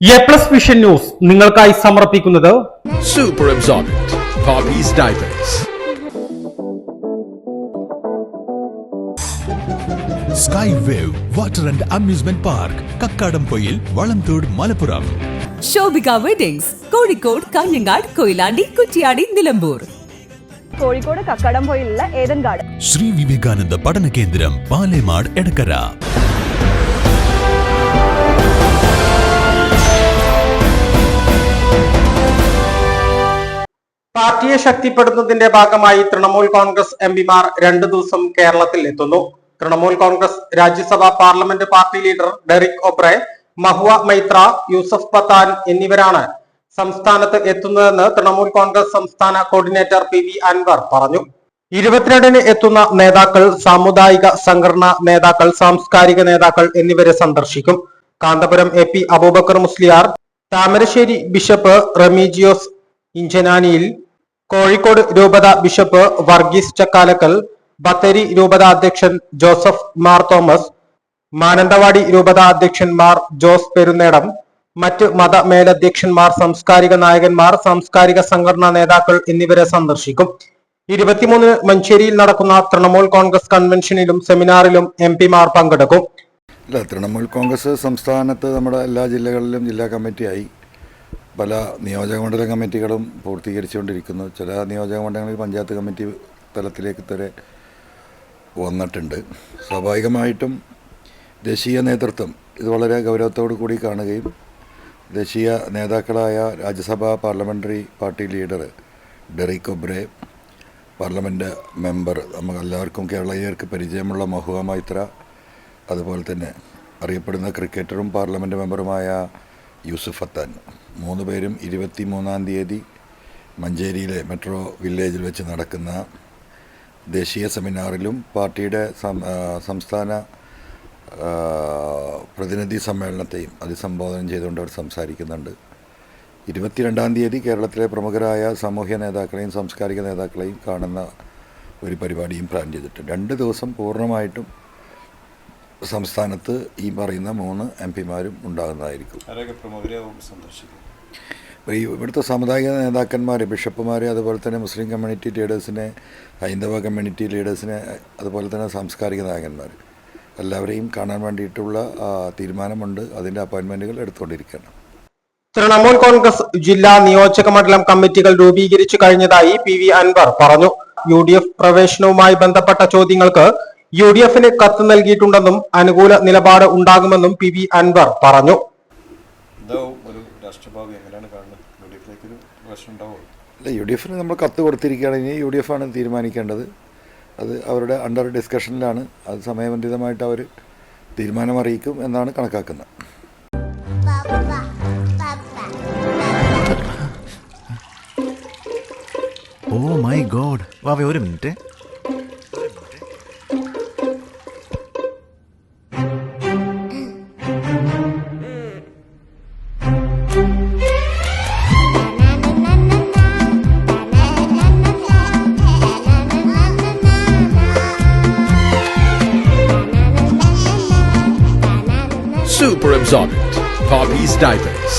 A+ vision news നിങ്ങൾക്കായി സമർപ്പിക്കുന്നത് Super Absorbent Poppy's Diapers. Sky Wave Water and Amusement Park, Kakkadampoyil, Valamthodu, Malappuram. Shobhika weddings, Kozhikode, Kanhangad, Koyilandy, Kuttiadi, Nilambur. Kozhikode കക്കാടംപൊയിലുള്ള Eden Garden. Sri Vivekananda പഠന കേന്ദ്രം, പാലേമാട്, എടക്കര. പാർട്ടിയെ ശക്തിപ്പെടുത്തുന്നതിന്റെ ഭാഗമായി തൃണമൂൽ കോൺഗ്രസ് എംപിമാർ 2 ദിവസം കേരളത്തിൽ എത്തുന്നു. തൃണമൂൽ കോൺഗ്രസ് രാജ്യസഭാ parliament party leader Derek ഒബ്രെ, Mahua Maitra, Yusuf Pathan എന്നിവരാണ് സംസ്ഥാനത്ത് എത്തുന്നതെന്ന് തൃണമൂൽ കോൺഗ്രസ് സംസ്ഥാന കോർഡിനേറ്റർ PV അൻവർ പറഞ്ഞു. 22-ന് എത്തുന്ന നേതാക്കൾ സാമുദായിക സംഘടനാ നേതാക്കൾ, സാംസ്കാരിക നേതാക്കൾ എന്നിവരെ സന്ദർശിക്കും. കാന്തപുരം AP അബൂബക്കർ മുസ്ലിയാർ, താമരശ്ശേരി ബിഷപ്പ് റമീജിയോസ് ഇഞ്ചനാനിയിൽ, കോഴിക്കോട് രൂപത ബിഷപ്പ് വർഗീസ് ചക്കാലക്കൽ, ബത്തേരി രൂപത അധ്യക്ഷൻ ജോസഫ് മാർ തോമസ്, മാനന്തവാടി രൂപത അധ്യക്ഷൻ മാർ ജോസ് പെരുന്നേടം, മറ്റ് മത മേലധ്യക്ഷന്മാർ, സാംസ്കാരിക നായകന്മാർ, സാംസ്കാരിക സംഘടനാ നേതാക്കൾ എന്നിവരെ സന്ദർശിക്കും. 23-ന് മഞ്ചേരിയിൽ നടക്കുന്ന തൃണമൂൽ കോൺഗ്രസ് കൺവെൻഷനിലും സെമിനാറിലും MPമാർ പങ്കെടുക്കും. തൃണമൂൽ കോൺഗ്രസ് സംസ്ഥാനത്ത് നമ്മുടെ എല്ലാ ജില്ലകളിലും ജില്ലാ കമ്മിറ്റിയായി, പല നിയോജകമണ്ഡല കമ്മിറ്റികളും പൂർത്തീകരിച്ചുകൊണ്ടിരിക്കുന്നു. ചില നിയോജകമണ്ഡലങ്ങളിൽ പഞ്ചായത്ത് കമ്മിറ്റി തലത്തിലേക്ക് വരെ വന്നിട്ടുണ്ട്. സ്വാഭാവികമായിട്ടും ദേശീയ നേതൃത്വം ഇത് വളരെ ഗൗരവത്തോടു കൂടി കാണുകയും ദേശീയ നേതാക്കളായ രാജ്യസഭാ parliamentary party leader Derek ഒബ്രെ, parliament member, നമുക്കെല്ലാവർക്കും കേരളീയർക്ക് പരിചയമുള്ള മഹുവ മൈത്ര, അതുപോലെ തന്നെ അറിയപ്പെടുന്ന ക്രിക്കറ്ററും പാർലമെൻറ്റ് മെമ്പറുമായ യൂസഫ് പത്താൻ, 3 പേരും 23-ാം തീയതി മഞ്ചേരിയിലെ മെട്രോ വില്ലേജിൽ വെച്ച് നടക്കുന്ന ദേശീയ സെമിനാറിലും പാർട്ടിയുടെ സംസ്ഥാന പ്രതിനിധി സമ്മേളനത്തെയും അഭിസംബോധന ചെയ്തുകൊണ്ട് അവർ സംസാരിക്കുന്നുണ്ട്. 22-ാം തീയതി കേരളത്തിലെ പ്രമുഖരായ സാമൂഹ്യ നേതാക്കളെയും സാംസ്കാരിക നേതാക്കളെയും കാണുന്ന ഒരു പരിപാടിയും പ്ലാൻ ചെയ്തിട്ടുണ്ട്. 2 ദിവസം പൂർണ്ണമായിട്ടും സംസ്ഥാനത്ത് ഈ പറയുന്ന 3 MPമാരും ഉണ്ടാകുന്നതായിരിക്കും. ഇവിടുത്തെ സാമുദായിക നേതാക്കന്മാർ, ബിഷപ്പുമാർ, അതുപോലെ തന്നെ മുസ്ലിം കമ്മ്യൂണിറ്റി ലീഡേഴ്സിനെ, ഹൈന്ദവ കമ്മ്യൂണിറ്റി ലീഡേഴ്സിനെ, അതുപോലെ തന്നെ സാംസ്കാരിക നായകന്മാർ എല്ലാവരെയും കാണാൻ വേണ്ടിയിട്ടുള്ള തീരുമാനമുണ്ട്. അതിൻ്റെ അപ്പോയിൻമെൻറ്റുകൾ എടുത്തുകൊണ്ടിരിക്കുകയാണ്. തൃണമൂൽ കോൺഗ്രസ് ജില്ലാ നിയോജക മണ്ഡലം കമ്മിറ്റികൾ രൂപീകരിച്ചു കഴിഞ്ഞതായി PV അൻവർ പറഞ്ഞു. UDF പ്രവേശനവുമായി ബന്ധപ്പെട്ട ചോദ്യങ്ങൾക്ക് UDFന് കത്ത് നൽകിയിട്ടുണ്ടെന്നും അനുകൂല നിലപാട് ഉണ്ടാകുമെന്നും PV അൻവർ പറഞ്ഞു. UDFന് നമ്മൾ കത്ത് കൊടുത്തിരിക്കുകയാണ്. ഇനി UDF ആണ് തീരുമാനിക്കേണ്ടത്. അത് അവരുടെ അണ്ടർ ഡിസ്കഷനിലാണ്. അത് സമയബന്ധിതമായിട്ട് അവർ തീരുമാനം അറിയിക്കും എന്നാണ് കണക്കാക്കുന്നത്. ഓ മൈ ഗോഡ്, വാവേ ഒരു minute. Super Absorbent Poppy's Diapers.